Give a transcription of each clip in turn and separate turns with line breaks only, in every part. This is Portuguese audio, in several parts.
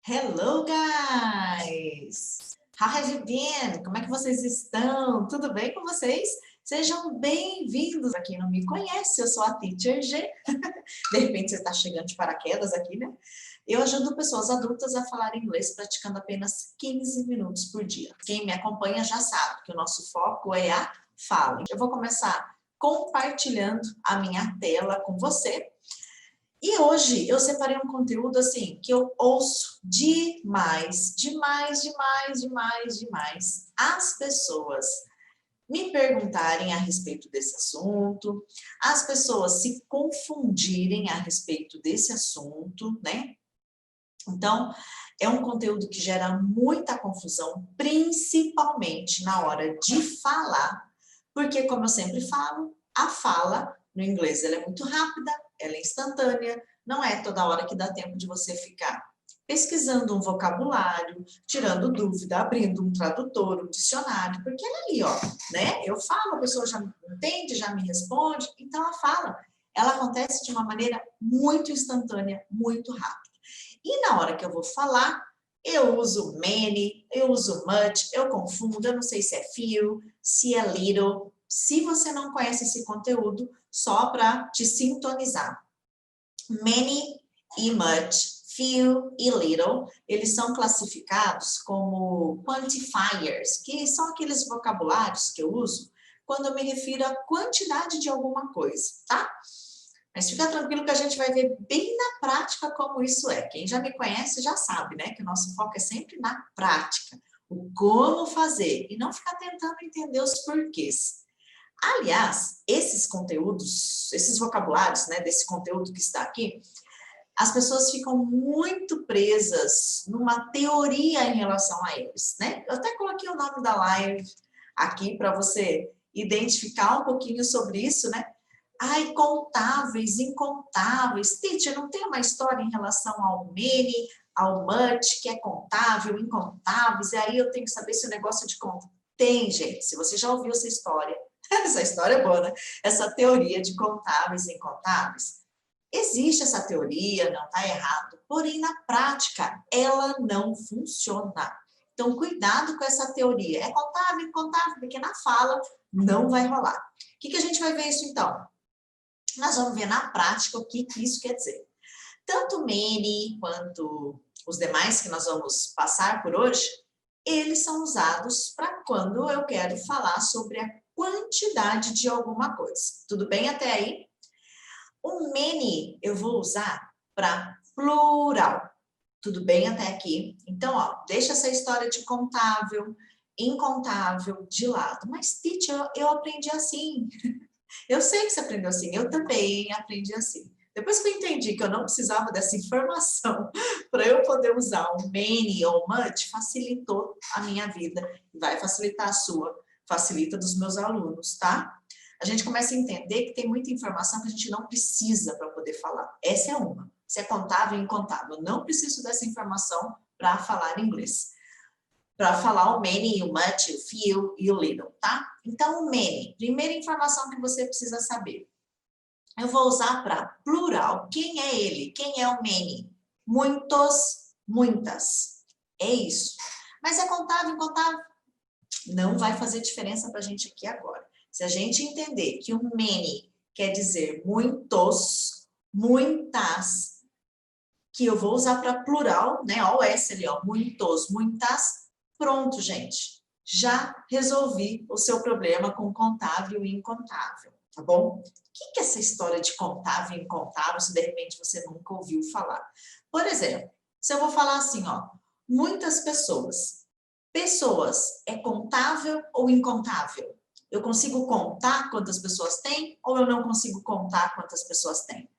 Hello, guys! How have you been? Como é que vocês estão? Tudo bem com vocês? Sejam bem-vindos a quem não me conhece, eu sou a Teacher G. De repente você está chegando de paraquedas aqui, né? Eu ajudo pessoas adultas a falar inglês praticando apenas 15 minutos por dia. Quem me acompanha já sabe que o nosso foco é a fala. Eu vou começar compartilhando a minha tela com você. E hoje eu separei um conteúdo assim que eu ouço demais as pessoas me perguntarem a respeito desse assunto, as pessoas se confundirem a respeito desse assunto, né? Então, é um conteúdo que gera muita confusão, principalmente na hora de falar, porque, como eu sempre falo, a fala, no inglês, ela é muito rápida, ela é instantânea, não é toda hora que dá tempo de você ficar pesquisando um vocabulário, tirando dúvida, abrindo um tradutor, um dicionário, porque ela ali, ó, né? Eu falo, a pessoa já me entende, já me responde, então a fala, ela acontece de uma maneira muito instantânea, muito rápida. E na hora que eu vou falar, eu uso many, eu uso much, eu confundo, eu não sei se é few, se é little. Se você não conhece esse conteúdo, só para te sintonizar. Many e much, few e little, eles são classificados como quantifiers, que são aqueles vocabulários que eu uso quando eu me refiro à quantidade de alguma coisa, tá? Mas fica tranquilo que a gente vai ver bem na prática como isso é. Quem já me conhece já sabe, né? Que o nosso foco é sempre na prática. O como fazer e não ficar tentando entender os porquês. Aliás, esses conteúdos, esses vocabulários, né, desse conteúdo que está aqui, as pessoas ficam muito presas numa teoria em relação a eles, né? Eu até coloquei o nome da live aqui para você identificar um pouquinho sobre isso, né? Ai, contáveis, incontáveis. Teacher, não tem uma história em relação ao many, ao much, que é contável, incontáveis, e aí eu tenho que saber se o negócio é de conta. Tem, gente, se você já ouviu essa história, essa história é boa, né? Essa teoria de contáveis e incontáveis. Existe essa teoria, não está errado, porém na prática ela não funciona. Então cuidado com essa teoria. É contável, incontável, porque na fala não vai rolar. O que a gente vai ver isso então? Nós vamos ver na prática o que isso quer dizer. Tanto many quanto os demais que nós vamos passar por hoje, eles são usados para quando eu quero falar sobre a quantidade de alguma coisa. Tudo bem até aí? O many eu vou usar para plural. Tudo bem até aqui? Então, ó, deixa essa história de contável, incontável de lado. Mas, teacher, eu aprendi assim. Eu sei que você aprendeu assim, eu também aprendi assim. Depois que eu entendi que eu não precisava dessa informação para eu poder usar o many ou much, facilitou a minha vida. Vai facilitar a sua, facilita dos meus alunos, tá? A gente começa a entender que tem muita informação que a gente não precisa para poder falar. Essa é uma. Se é contável e incontável. Eu não preciso dessa informação para falar inglês. Para falar o many, o much, o few e o little, tá? Então, o many, primeira informação que você precisa saber. Eu vou usar para plural. Quem é ele? Quem é o many? Muitos, muitas. É isso. Mas é contável, incontável? Não vai fazer diferença para a gente aqui agora. Se a gente entender que o many quer dizer muitos, muitas, que eu vou usar para plural, né? Olha o S ali, ó, muitos, muitas. Pronto, gente. Já resolvi o seu problema com contável e incontável, tá bom? O que é essa história de contável e incontável, se de repente você nunca ouviu falar? Por exemplo, se eu vou falar assim, ó, muitas pessoas. Pessoas é contável ou incontável? Eu consigo contar quantas pessoas tem ou eu não consigo contar quantas pessoas tem?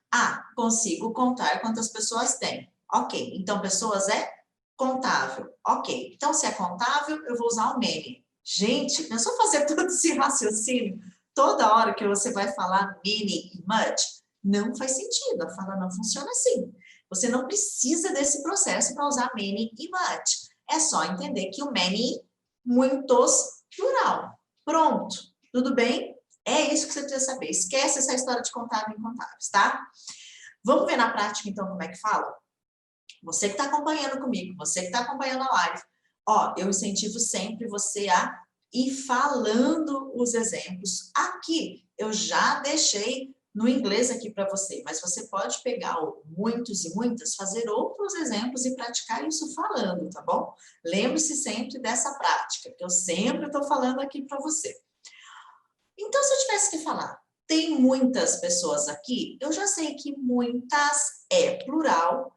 Ah, consigo contar quantas pessoas tem. Ok, então pessoas é contável. Ok, então se é contável, eu vou usar o many. Gente, pensou fazer todo esse raciocínio toda hora que você vai falar many e much? Não faz sentido, a fala não funciona assim. Você não precisa desse processo para usar many e much. É só entender que o many, muitos, plural. Pronto, tudo bem? É isso que você precisa saber. Esquece essa história de contável e incontáveis, tá? Vamos ver na prática, então, como é que fala? Você que está acompanhando comigo, você que está acompanhando a live, ó, eu incentivo sempre você a ir falando os exemplos. Aqui, eu já deixei no inglês aqui para você, mas você pode pegar o muitos e muitas, fazer outros exemplos e praticar isso falando, tá bom? Lembre-se sempre dessa prática, que eu sempre estou falando aqui para você. Então, se eu tivesse que falar, tem muitas pessoas aqui, eu já sei que muitas é plural,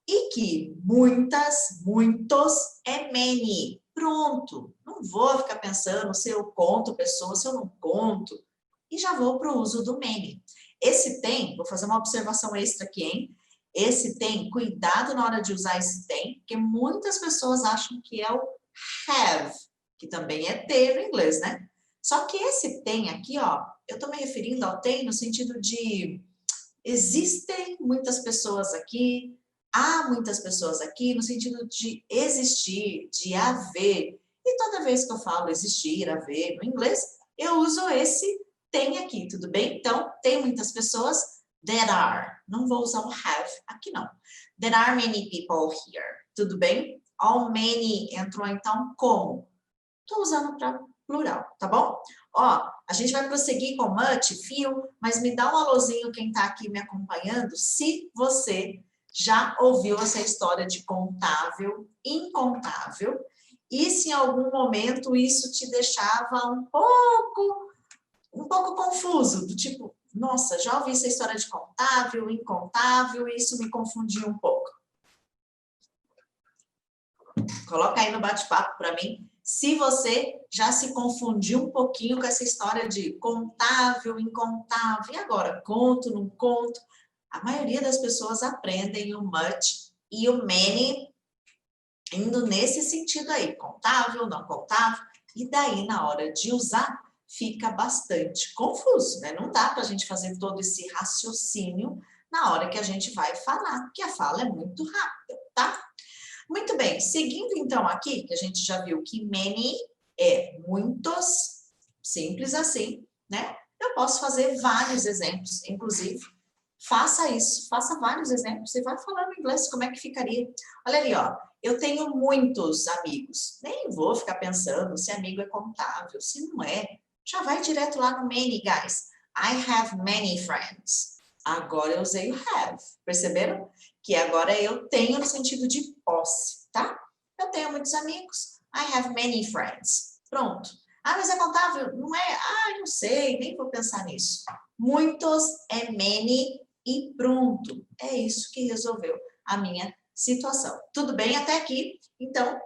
e que muitas, muitos é many. Pronto. Não vou ficar pensando se eu conto pessoas, se eu não conto. E já vou para o uso do many. Esse tem, vou fazer uma observação extra aqui, hein? Esse tem, cuidado na hora de usar esse tem, porque muitas pessoas acham que é o have, que também é ter no inglês, né? Só que esse tem aqui, ó, eu estou me referindo ao tem no sentido de existem muitas pessoas aqui, há muitas pessoas aqui, no sentido de existir, de haver. E toda vez que eu falo existir, haver, no inglês, eu uso esse tem aqui, tudo bem? Então, tem muitas pessoas, there are. Não vou usar o have aqui, não. There are many people here, tudo bem? All many entrou, então, como? Estou usando para plural, tá bom? Ó, a gente vai prosseguir com much, few, mas me dá um alôzinho quem está aqui me acompanhando, se você já ouviu essa história de contável, incontável, e se em algum momento isso te deixava um pouco confuso, do tipo, nossa, já ouvi essa história de contável, incontável, e isso me confundiu um pouco. Coloca aí no bate-papo para mim, se você já se confundiu um pouquinho com essa história de contável, incontável, e agora, conto, não conto? A maioria das pessoas aprendem o much e o many indo nesse sentido aí, contável, não contável, e daí na hora de usar fica bastante confuso, né? Não dá para a gente fazer todo esse raciocínio na hora que a gente vai falar, porque a fala é muito rápida, tá? Muito bem, seguindo então aqui, que a gente já viu que many é muitos, simples assim, né? Eu posso fazer vários exemplos, inclusive, faça isso, faça vários exemplos e vai falando em inglês como é que ficaria. Olha ali, ó, eu tenho muitos amigos, nem vou ficar pensando se amigo é contável, se não é, já vai direto lá no many, guys. I have many friends. Agora eu usei o have, perceberam? Que agora eu tenho no sentido de posse, tá? Eu tenho muitos amigos. I have many friends. Pronto. Ah, mas é contável? Não é? Ah, não sei, nem vou pensar nisso. Muitos é many e pronto. É isso que resolveu a minha situação. Tudo bem até aqui? Então,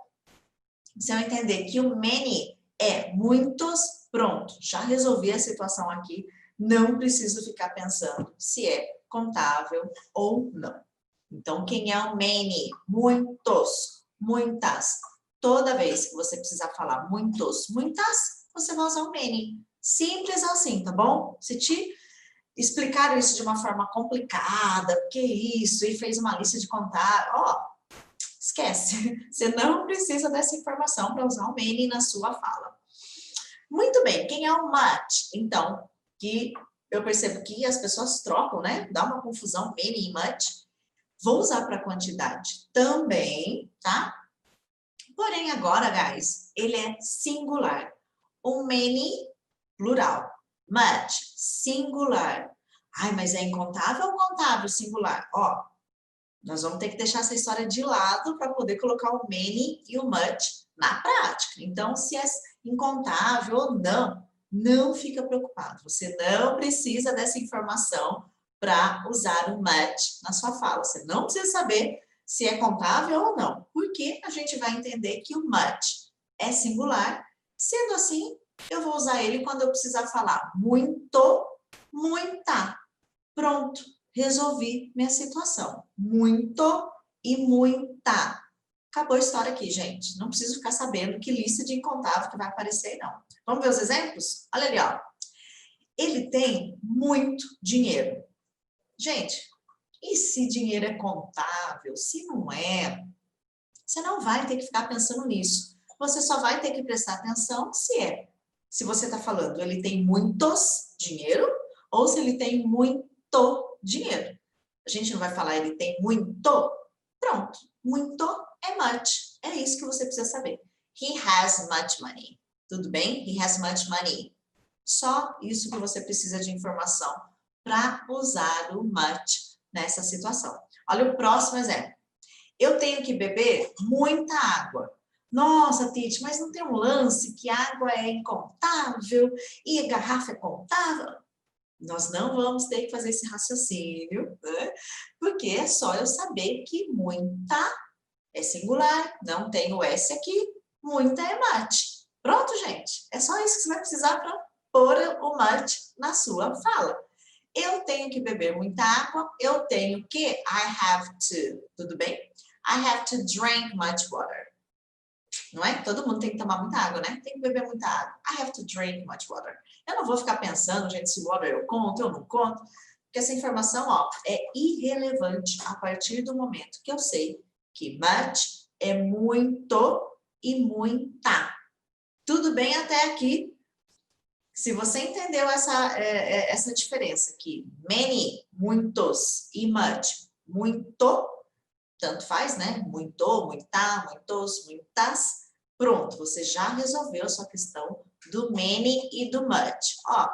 se eu entender que o many é muitos, pronto. Já resolvi a situação aqui. Não preciso ficar pensando se é contável ou não. Então, quem é o many? Muitos, muitas. Toda vez que você precisar falar muitos, muitas, você vai usar o many. Simples assim, tá bom? Se te explicaram isso de uma forma complicada, que isso, e fez uma lista de contar, ó, esquece. Você não precisa dessa informação para usar o many na sua fala. Muito bem, quem é o much? Então, que eu percebo que as pessoas trocam, né? Dá uma confusão, many e much. Vou usar para quantidade também, tá? Porém, agora, guys, ele é singular. O many, plural. Much, singular. Ai, mas é incontável ou contável singular? Ó, nós vamos ter que deixar essa história de lado para poder colocar o many e o much na prática. Então, se é incontável ou não, não fica preocupado. Você não precisa dessa informação para usar o much na sua fala. Você não precisa saber se é contável ou não, porque a gente vai entender que o much é singular. Sendo assim, eu vou usar ele quando eu precisar falar muito, muita. Pronto, resolvi minha situação. Muito e muita. Acabou a história aqui, gente. Não preciso ficar sabendo que lista de incontável que vai aparecer, não. Vamos ver os exemplos? Olha ali, ó. Ele tem muito dinheiro. Gente, e se dinheiro é contável? Se não é, você não vai ter que ficar pensando nisso. Você só vai ter que prestar atenção se é. Se você está falando, ele tem muitos dinheiro ou se ele tem muito dinheiro. A gente não vai falar ele tem muito, Pronto. Muito é much. É isso que você precisa saber. He has much money. Tudo bem? He has much money. Só isso que você precisa de informação para usar o much nessa situação. Olha o próximo exemplo. Eu tenho que beber muita água. Nossa, Titi, mas não tem um lance que água é incontável e a garrafa é contável? Nós não vamos ter que fazer esse raciocínio, né? Porque é só eu saber que muita é singular, não tem o S aqui, muita é much. Pronto, gente. É só isso que você vai precisar para pôr o much na sua fala. Eu tenho que beber muita água, eu tenho que, I have to, tudo bem? I have to drink much water. Não é? Todo mundo tem que tomar muita água, né? Tem que beber muita água. I have to drink much water. Eu não vou ficar pensando, gente, se water eu conto, eu não conto, porque essa informação, ó, é irrelevante a partir do momento que eu sei que much é muito e muita. Tudo bem até aqui? Se você entendeu essa diferença aqui, many, muitos, e much, muito, tanto faz, né? Muito, muita, muitos, muitas. Pronto, você já resolveu a sua questão do many e do much. Ó,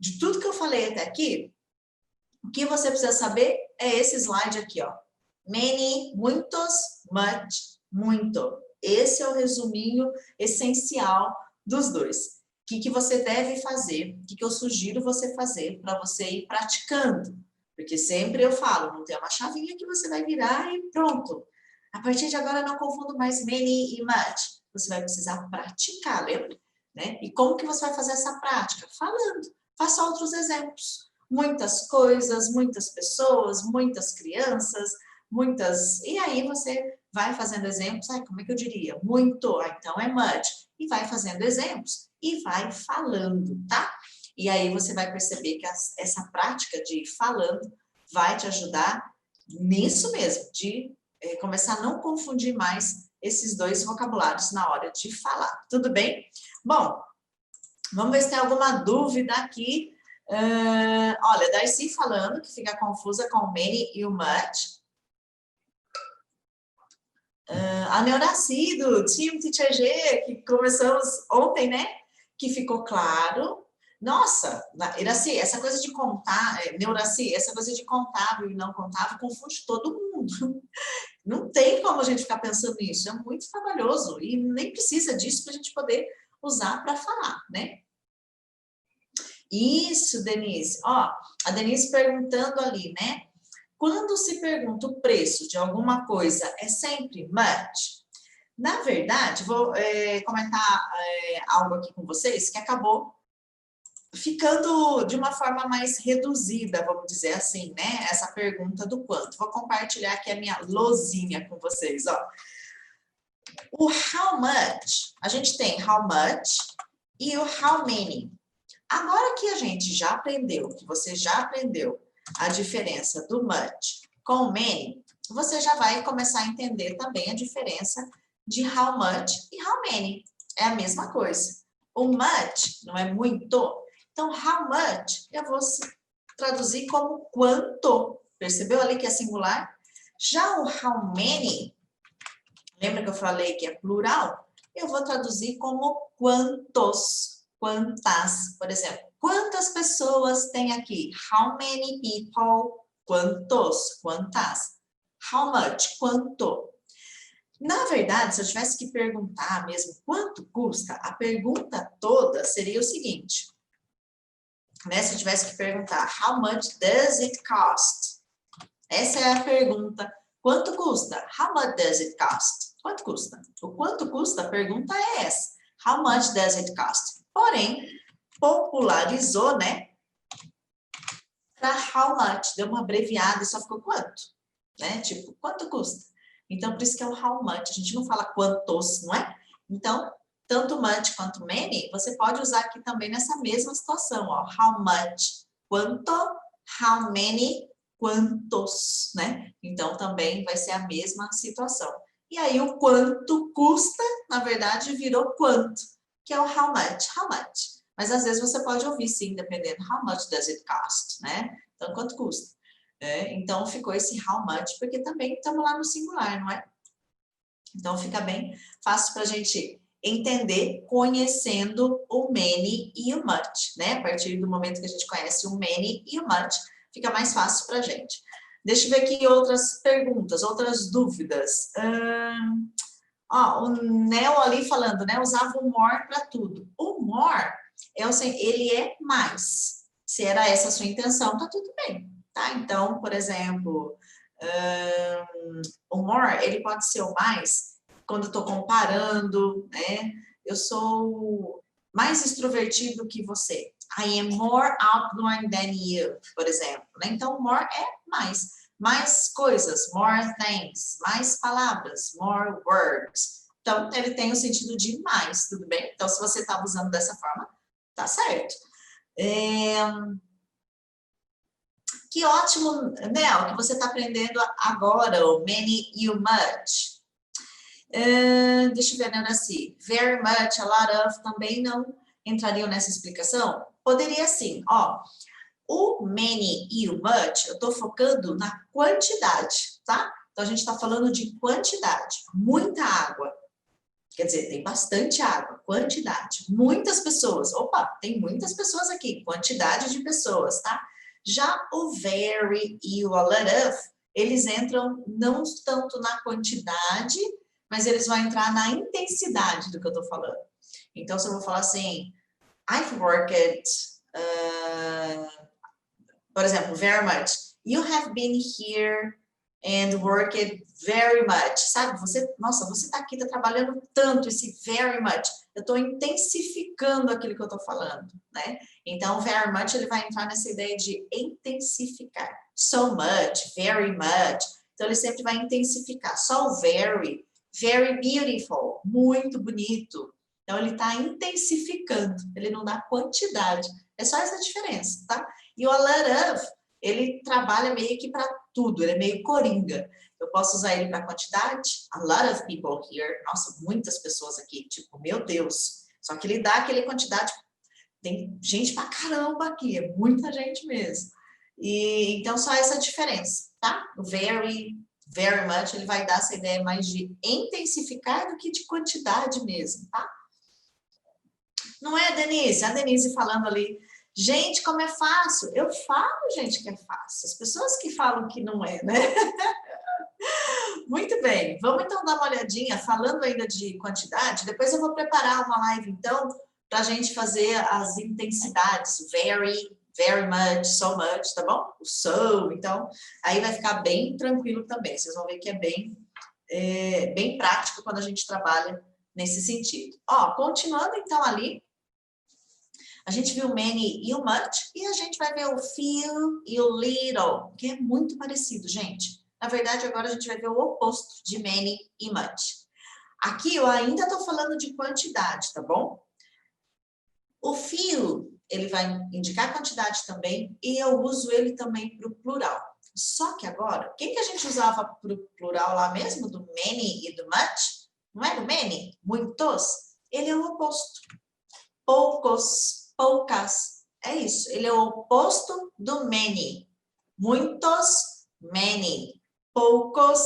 de tudo que eu falei até aqui, o que você precisa saber é esse slide aqui, ó. Many, muitos, much, muito. Esse é o resuminho essencial dos dois. O que você deve fazer, o que eu sugiro você fazer para você ir praticando. Porque sempre eu falo, não tem uma chavinha que você vai virar e pronto. A partir de agora, não confundo mais many e much. Você vai precisar praticar, lembra? Né? E como que você vai fazer essa prática? Falando. Faça outros exemplos. Muitas coisas, muitas pessoas, muitas crianças, muitas... E aí você vai fazendo exemplos. Ai, como é que eu diria? Muito. Ah, então é much. E vai fazendo exemplos e vai falando, tá? E aí você vai perceber que essa prática de ir falando vai te ajudar nisso mesmo, de começar a não confundir mais esses dois vocabulários na hora de falar. Tudo bem? Bom, vamos ver se tem alguma dúvida aqui. Olha, Darcy falando que fica confusa com o many e o much. A Neuraci do time Teacher G, que começamos ontem, né? Que ficou claro. Nossa, Iraci, essa coisa de contar, Neuraci, essa coisa de contábil e não contábil confunde todo mundo. Não tem como a gente ficar pensando nisso, é muito trabalhoso e nem precisa disso para a gente poder usar para falar, né? Isso, Denise. Ó, a Denise perguntando ali, né? Quando se pergunta o preço de alguma coisa, é sempre much? Na verdade, vou comentar algo aqui com vocês que acabou ficando de uma forma mais reduzida, vamos dizer assim, né? Essa pergunta do quanto. Vou compartilhar aqui a minha lousinha com vocês, ó. O how much, a gente tem how much e o how many. Agora que a gente já aprendeu, que você já aprendeu a diferença do much com o many, você já vai começar a entender também a diferença de how much e how many. É a mesma coisa. O much não é muito. Então, how much eu vou traduzir como quanto. Percebeu ali que é singular? Já o how many, lembra que eu falei que é plural? Eu vou traduzir como quantos, quantas. Por exemplo, quantas pessoas tem aqui? How many people? Quantos, quantas. How much, quanto. Na verdade, se eu tivesse que perguntar mesmo quanto custa, a pergunta toda seria o seguinte, né? Se eu tivesse que perguntar, how much does it cost? Essa é a pergunta. Quanto custa? How much does it cost? Quanto custa? O quanto custa, a pergunta é essa. How much does it cost? Porém, popularizou, né? Para how much. Deu uma abreviada e só ficou quanto? Né? Tipo, quanto custa? Então, por isso que é o how much. A gente não fala quantos, não é? Então, tanto much quanto many, você pode usar aqui também nessa mesma situação, ó. How much, quanto, how many, quantos, né? Então, também vai ser a mesma situação. E aí, o quanto custa, na verdade, virou quanto, que é o how much. Mas, às vezes, você pode ouvir, sim, dependendo, how much does it cost, né? Então, quanto custa? Então, ficou esse how much, porque também estamos lá no singular, não é? Então, fica bem fácil para a gente entender, conhecendo o many e o much, né? A partir do momento que a gente conhece o many e o much, fica mais fácil para a gente. Deixa eu ver aqui outras perguntas, outras dúvidas. O Nel ali falando, né? Usava o more para tudo. O more, ele é mais. Se era essa a sua intenção, tá tudo bem, tá? Então, por exemplo, o more, ele pode ser o mais quando eu tô comparando, né? Eu sou mais extrovertido que você. I am more outgoing than you, por exemplo, né? Então, more é mais. Mais coisas, more things, mais palavras, more words. Então, ele tem o sentido de mais, tudo bem? Então, se você está usando dessa forma, tá certo. Que ótimo, Nel, que você está aprendendo agora, o many e o much. Deixa eu ver, Ana, assim, very much, a lot of, também não entrariam nessa explicação? Poderia sim, ó. O many e o much, eu estou focando na quantidade, tá? Então, a gente está falando de quantidade. Muita água. Quer dizer, tem bastante água. Quantidade. Muitas pessoas. Opa, tem muitas pessoas aqui. Quantidade de pessoas, tá? Já o very e o a lot of, eles entram não tanto na quantidade, mas eles vão entrar na intensidade do que eu estou falando. Então, se eu vou falar assim, I've worked... por exemplo, very much. You have been here and worked very much. Sabe, nossa, você está aqui, está trabalhando tanto, esse very much. Eu estou intensificando aquilo que eu estou falando, né? Então, very much, ele vai entrar nessa ideia de intensificar. So much, very much. Então, ele sempre vai intensificar. Só o very beautiful, muito bonito. Então, ele está intensificando, ele não dá quantidade. É só essa diferença, tá? E o a lot of, ele trabalha meio que para tudo, ele é meio coringa. Eu posso usar ele para quantidade, a lot of people here, nossa, muitas pessoas aqui, tipo, meu Deus. Só que ele dá aquela quantidade, tem gente pra caramba aqui, é muita gente mesmo. E então, só essa diferença, tá? O very much, ele vai dar essa ideia mais de intensificar do que de quantidade mesmo, tá? Não é, Denise? A Denise falando ali, gente, como é fácil. Eu falo, gente, que é fácil. As pessoas que falam que não é, né? Muito bem. Vamos então dar uma olhadinha, falando ainda de quantidade. Depois eu vou preparar uma live, então, para a gente fazer as intensidades. Very much, so much, tá bom? O so, então, aí vai ficar bem tranquilo também. Vocês vão ver que é bem prático quando a gente trabalha nesse sentido. Ó, continuando então ali, a gente viu o many e o much, e a gente vai ver o few e o little, que é muito parecido, gente. Na verdade, agora a gente vai ver o oposto de many e much. Aqui eu ainda estou falando de quantidade, tá bom? O few, ele vai indicar quantidade também, e eu uso ele também para o plural. Só que agora, o que a gente usava para o plural lá mesmo, do many e do much? Não era o many? Muitos? Ele é o oposto. Poucos, poucas. É isso. Ele é o oposto do many. Muitos, many. Poucos,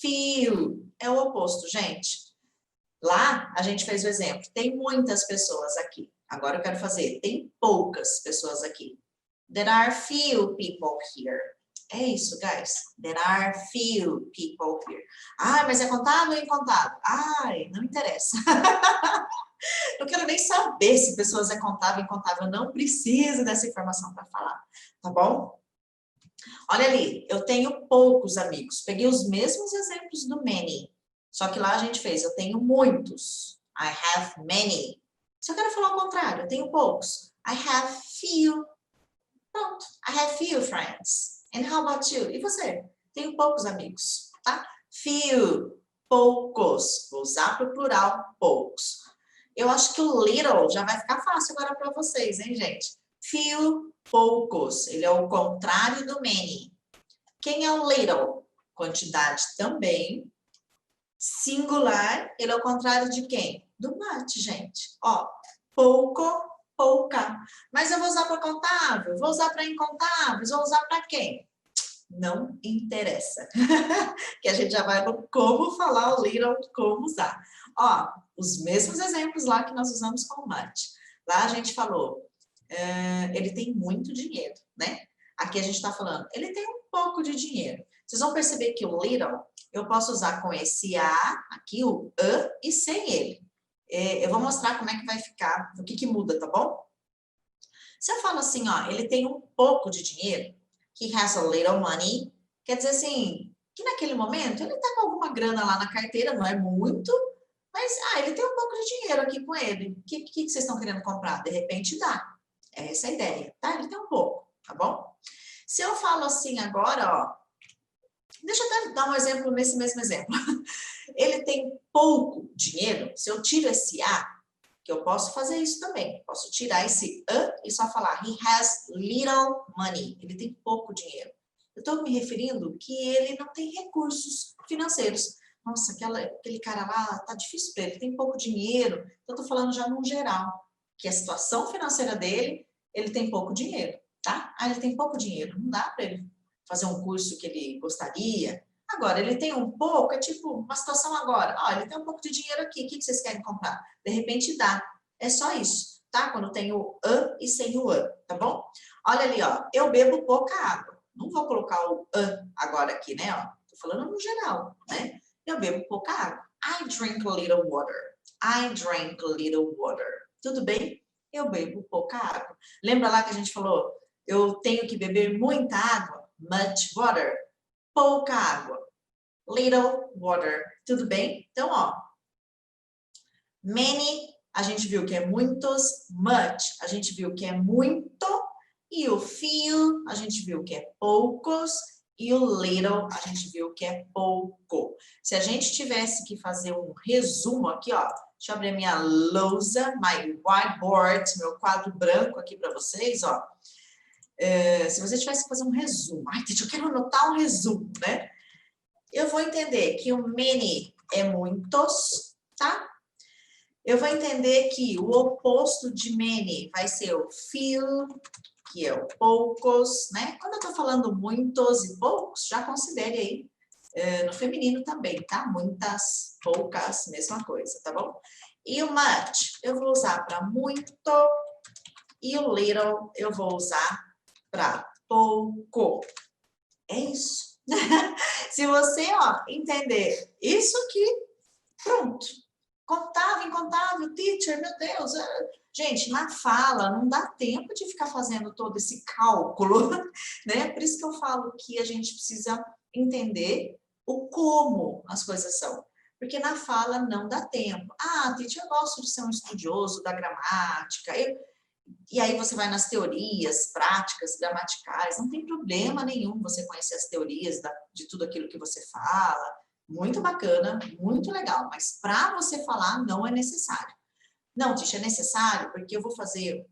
few. É o oposto, gente. Lá, a gente fez o exemplo. Tem muitas pessoas aqui. Agora eu quero fazer. Tem poucas pessoas aqui. There are few people here. É isso, guys. There are few people here. Ah, mas é contado ou incontado? Ai, não interessa. Eu quero nem saber se pessoas é contável ou incontável. Eu não preciso dessa informação para falar, tá bom? Olha ali, eu tenho poucos amigos. Peguei os mesmos exemplos do many. Só que lá a gente fez, eu tenho muitos. I have many. Se eu quero falar o contrário, eu tenho poucos. I have few. Pronto. I have few friends. And how about you? E você? Tenho poucos amigos, tá? Few. Poucos. Vou usar para o plural, poucos. Eu acho que o little já vai ficar fácil agora para vocês, hein, gente? Few, poucos. Ele é o contrário do many. Quem é o little? Quantidade também. Singular, ele é o contrário de quem? Do much, gente. Ó, pouco, pouca. Mas eu vou usar para contável, vou usar para incontáveis, vou usar para quem? não interessa. Que a gente já vai no como falar o little, como usar. Ó, os mesmos exemplos lá que nós usamos com o much. Lá a gente falou, ele tem muito dinheiro, né? Aqui a gente está falando, ele tem um pouco de dinheiro. Vocês vão perceber que o little, eu posso usar com esse a, aqui o a, e sem ele. Eu vou mostrar como é que vai ficar, o que que muda, tá bom? Se eu falo assim, ó, ele tem um pouco de dinheiro, he has a little money, quer dizer assim, que naquele momento ele tá com alguma grana lá na carteira, não é muito, mas, ele tem um pouco de dinheiro aqui com ele. O que vocês estão querendo comprar? De repente dá. É essa a ideia, tá? Ele tem um pouco, tá bom? Se eu falo assim agora, ó, deixa eu até dar um exemplo nesse mesmo exemplo. Ele tem pouco dinheiro, se eu tiro esse a, que eu posso fazer isso também. Posso tirar esse a e só falar he has little money. Ele tem pouco dinheiro. Eu estou me referindo que ele não tem recursos financeiros. Nossa, aquele cara lá, tá difícil para ele, tem pouco dinheiro. Então, eu estou falando já no geral, que a situação financeira dele, ele tem pouco dinheiro, tá? Ele tem pouco dinheiro, não dá para ele fazer um curso que ele gostaria. Agora, ele tem um pouco, é tipo uma situação agora. Ó, ele tem um pouco de dinheiro aqui, o que vocês querem comprar? De repente dá. É só isso, tá? Quando tem o a e sem o a, tá bom? Olha ali, ó, eu bebo pouca água. Não vou colocar o a agora aqui, né? Ó, tô falando no geral, né? Eu bebo pouca água. I drink a little water. I drink a little water. Tudo bem? Eu bebo pouca água. Lembra lá que a gente falou, eu tenho que beber muita água? Much water. Pouca água. Little water. Tudo bem? Então, ó. Many, a gente viu que é muitos. Much, a gente viu que é muito. E o few, a gente viu que é poucos. E o little, a gente viu que é pouco. Se a gente tivesse que fazer um resumo aqui, ó. Deixa eu abrir a minha lousa, my whiteboard, meu quadro branco aqui para vocês, ó. Se você tivesse que fazer um resumo, eu quero anotar um resumo, né? Eu vou entender que o many é muitos, tá? Eu vou entender que o oposto de many vai ser o few, que é o poucos, né? Quando eu tô falando muitos e poucos, já considere aí no feminino também, tá? Muitas, poucas, mesma coisa, tá bom? E o much eu vou usar para muito e o little eu vou usar para pouco. É isso. Se você, ó, entender isso aqui, pronto. Contável, incontável, teacher, meu Deus. Gente, na fala não dá tempo de ficar fazendo todo esse cálculo, né? Por isso que eu falo que a gente precisa entender o como as coisas são. Porque na fala não dá tempo. Teacher, eu gosto de ser um estudioso da gramática. E aí você vai nas teorias, práticas, gramaticais, não tem problema nenhum você conhecer as teorias de tudo aquilo que você fala, muito bacana, muito legal, mas para você falar não é necessário. Não, Tisha, é necessário porque eu vou fazer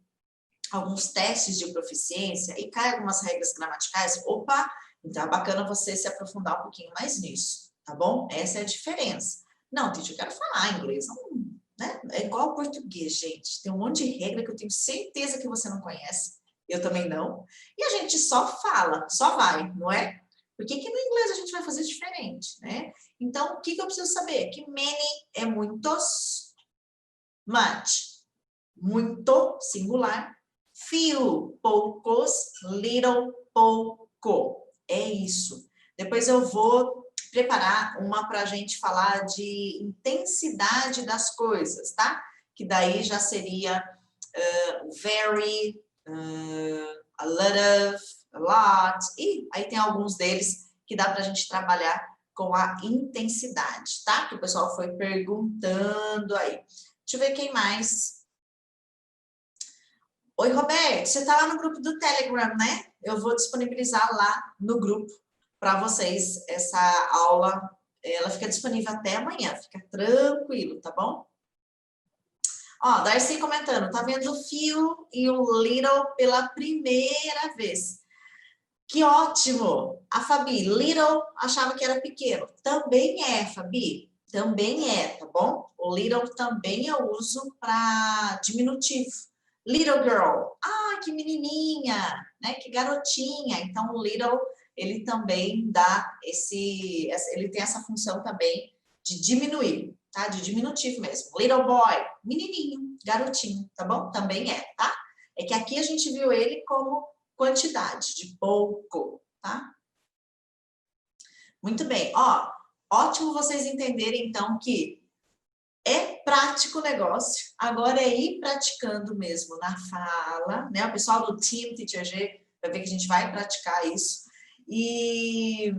alguns testes de proficiência e cai algumas regras gramaticais, opa, então é bacana você se aprofundar um pouquinho mais nisso, tá bom? Essa é a diferença. Não, Tisha, eu quero falar inglês, não, né? É igual ao português, gente. Tem um monte de regra que eu tenho certeza que você não conhece. Eu também não. E a gente só fala, só vai, não é? Por que no inglês a gente vai fazer diferente, né? Então, o que eu preciso saber? Que many é muitos, much, muito, singular, few, poucos, little, pouco. É isso. Depois eu vou preparar uma para a gente falar de intensidade das coisas, tá? Que daí já seria very, a lot of, a lot, e aí tem alguns deles que dá para a gente trabalhar com a intensidade, tá? Que o pessoal foi perguntando aí. Deixa eu ver quem mais. Oi, Roberto, você está lá no grupo do Telegram, né? Eu vou disponibilizar lá no grupo para vocês essa aula. Ela fica disponível até amanhã, fica tranquilo, tá bom? Ó, Darcy comentando, tá vendo o few e o little pela primeira vez. Que ótimo! A Fabi, little achava que era pequeno. Também é, Fabi, também é, tá bom? O little também eu uso para diminutivo. Little girl, que menininha, né? Que garotinha. Então, o little ele também dá ele tem essa função também de diminuir, tá? De diminutivo mesmo. Little boy, menininho, garotinho, tá bom? Também é, tá? É que aqui a gente viu ele como quantidade, de pouco, tá? Muito bem, ó, ótimo vocês entenderem então que é prático o negócio, agora é ir praticando mesmo na fala, né? O pessoal do Team Teacher G vai ver que a gente vai praticar isso e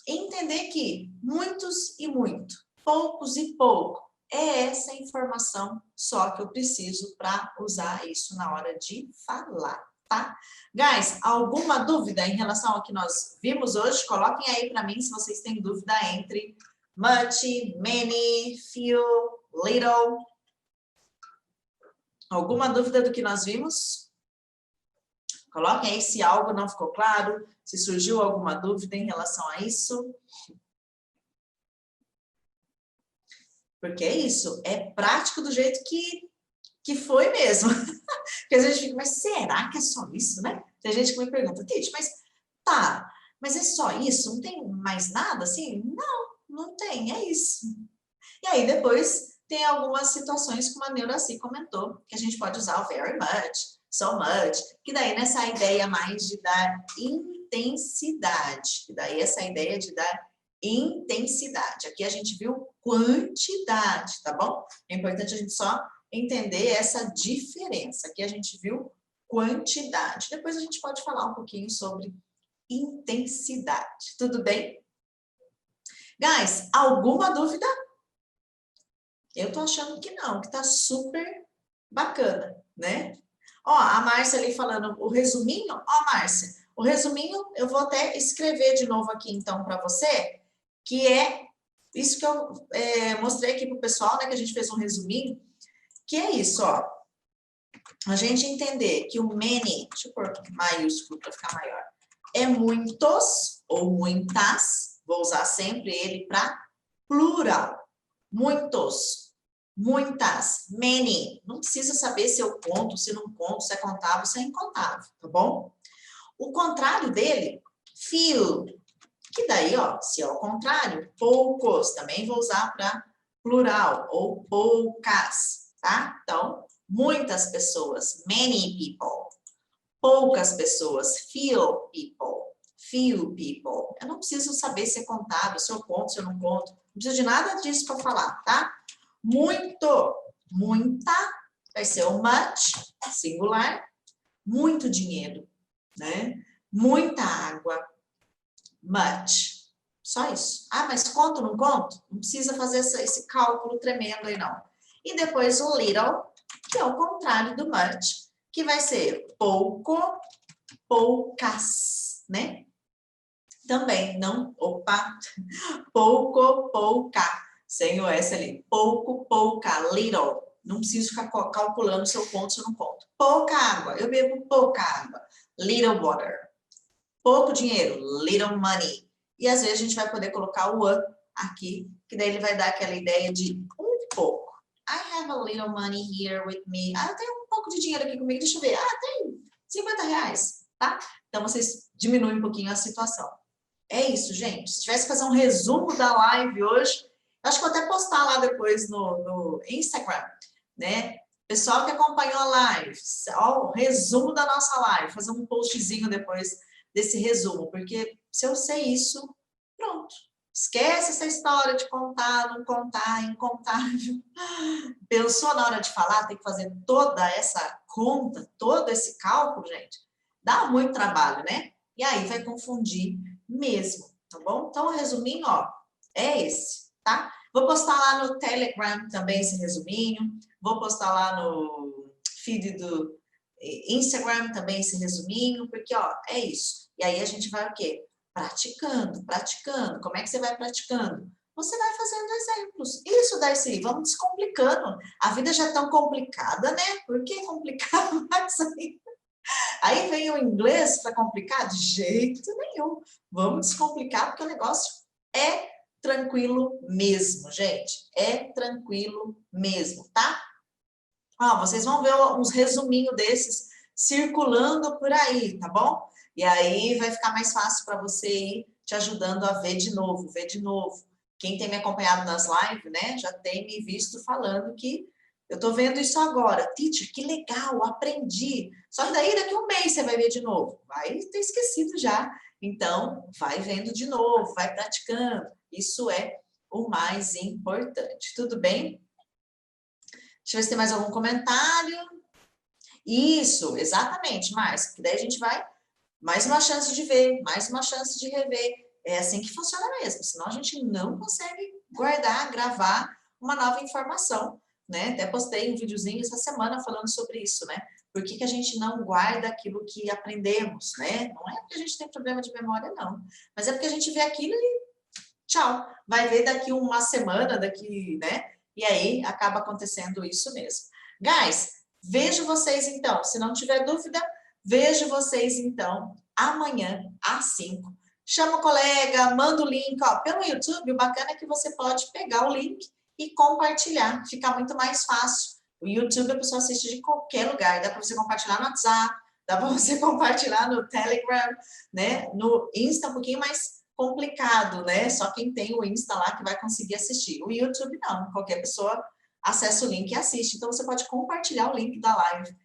entender que muitos e muito, poucos e pouco, é essa informação só que eu preciso para usar isso na hora de falar, tá? Guys, alguma dúvida em relação ao que nós vimos hoje? Coloquem aí para mim se vocês têm dúvida entre much, many, few, little. Alguma dúvida do que nós vimos? Coloquem aí se algo não ficou claro, se surgiu alguma dúvida em relação a isso. Porque é isso, é prático do jeito que foi mesmo. Porque às vezes a gente fica, mas será que é só isso, né? Tem gente que me pergunta, Tite, mas tá, mas é só isso? Não tem mais nada assim? Não, não tem, é isso. E aí depois tem algumas situações, como a Neuraci comentou, que a gente pode usar o very much, so much, que daí nessa ideia mais de dar intensidade, que daí essa ideia de dar intensidade. Aqui a gente viu quantidade, tá bom? É importante a gente só entender essa diferença. Aqui a gente viu quantidade. Depois a gente pode falar um pouquinho sobre intensidade. Tudo bem? Guys, alguma dúvida? Eu tô achando que não, que tá super bacana, né? Ó, a Márcia ali falando o resuminho. Ó, Márcia, o resuminho eu vou até escrever de novo aqui então para você, que é isso que eu mostrei aqui pro pessoal, né? Que a gente fez um resuminho, que é isso, ó. A gente entender que o many, deixa eu pôr maiúsculo para ficar maior, é muitos ou muitas, vou usar sempre ele para plural. Muitos, muitas, many. Não precisa saber se eu conto, se não conto, se é contável, se é incontável, tá bom? O contrário dele, few, que daí, ó, se é o contrário, poucos, também vou usar para plural, ou poucas, tá? Então, muitas pessoas, many people. Poucas pessoas, few people. Few people. Eu não preciso saber se é contábil, se eu conto, se eu não conto. Não preciso de nada disso para falar, tá? Muito, muita, vai ser o much, singular. Muito dinheiro, né? Muita água, much. Só isso. Ah, mas conto ou não conto? Não precisa fazer esse cálculo tremendo aí, não. E depois o little, que é o contrário do much, que vai ser pouco, poucas, né? Também, não, opa, pouco, pouca, sem o S ali, pouco, pouca, little, não preciso ficar calculando se eu conto, se eu não conto. Pouca água, eu bebo pouca água, little water. Pouco dinheiro, little money. E às vezes a gente vai poder colocar o a aqui, que daí ele vai dar aquela ideia de um pouco. I have a little money here with me. Ah, eu tenho um pouco de dinheiro aqui comigo, deixa eu ver. Ah, tem 50 reais, tá? Então vocês diminuem um pouquinho a situação. É isso, gente. Se tivesse que fazer um resumo da live hoje, acho que vou até postar lá depois no Instagram, né? Pessoal que acompanhou a live, ó, o resumo da nossa live, fazer um postzinho depois desse resumo, porque se eu sei isso, pronto. Esquece essa história de contar, não contar, incontável. Pensou na hora de falar, tem que fazer toda essa conta, todo esse cálculo, gente? Dá muito trabalho, né? E aí vai confundir mesmo, tá bom? Então, o resuminho, ó, é esse, tá? Vou postar lá no Telegram também esse resuminho, vou postar lá no feed do Instagram também esse resuminho, porque, ó, é isso. E aí a gente vai o quê? Praticando, praticando. Como é que você vai praticando? Você vai fazendo exemplos. Isso daí sim, vamos descomplicando. A vida já é tão complicada, né? Por que complicar mais ainda? Aí vem o inglês para complicar? De jeito nenhum. Vamos descomplicar, porque o negócio é tranquilo mesmo, gente. É tranquilo mesmo, tá? Ó, vocês vão ver uns resuminhos desses circulando por aí, tá bom? E aí vai ficar mais fácil para você ir te ajudando a ver de novo, ver de novo. Quem tem me acompanhado nas lives, né, já tem me visto falando que eu tô vendo isso agora. Teacher, que legal, aprendi. Só que daí daqui a um mês você vai ver de novo. Vai ter esquecido já. Então, vai vendo de novo, vai praticando. Isso é o mais importante. Tudo bem? Deixa eu ver se tem mais algum comentário. Isso, exatamente, mais. Porque daí a gente vai, mais uma chance de ver, mais uma chance de rever. É assim que funciona mesmo, senão a gente não consegue guardar, gravar uma nova informação, né? Até postei um videozinho essa semana falando sobre isso, né? Por que que a gente não guarda aquilo que aprendemos, né? Não é porque a gente tem problema de memória, não. Mas é porque a gente vê aquilo e tchau. Vai ver daqui uma semana, daqui, né? E aí acaba acontecendo isso mesmo. Guys, vejo vocês então. Se não tiver dúvida, vejo vocês então amanhã às 5. Chama o colega, manda o link. Ó, pelo YouTube, o bacana é que você pode pegar o link e compartilhar. Fica muito mais fácil. O YouTube a pessoa assiste de qualquer lugar. Dá para você compartilhar no WhatsApp, dá para você compartilhar no Telegram, né? No Insta, um pouquinho mais complicado, né? Só quem tem o Insta lá que vai conseguir assistir. O YouTube não, qualquer pessoa acessa o link e assiste. Então você pode compartilhar o link da live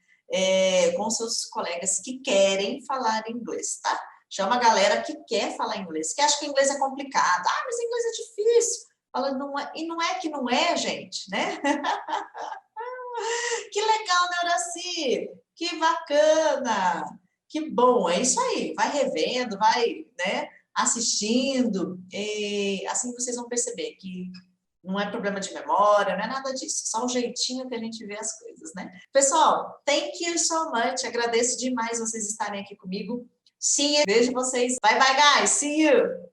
com seus colegas que querem falar inglês, tá? Chama a galera que quer falar inglês, que acha que o inglês é complicado. Ah, mas inglês é difícil. Fala, não é, e não é que não é, gente, né? Que legal, Neuraci! Que bacana! Que bom, é isso aí. Vai revendo, vai, né, assistindo, e assim vocês vão perceber que não é problema de memória, não é nada disso, só o jeitinho que a gente vê as coisas, né? Pessoal, thank you so much, agradeço demais vocês estarem aqui comigo. See you, vejo vocês. Bye, bye, guys, see you!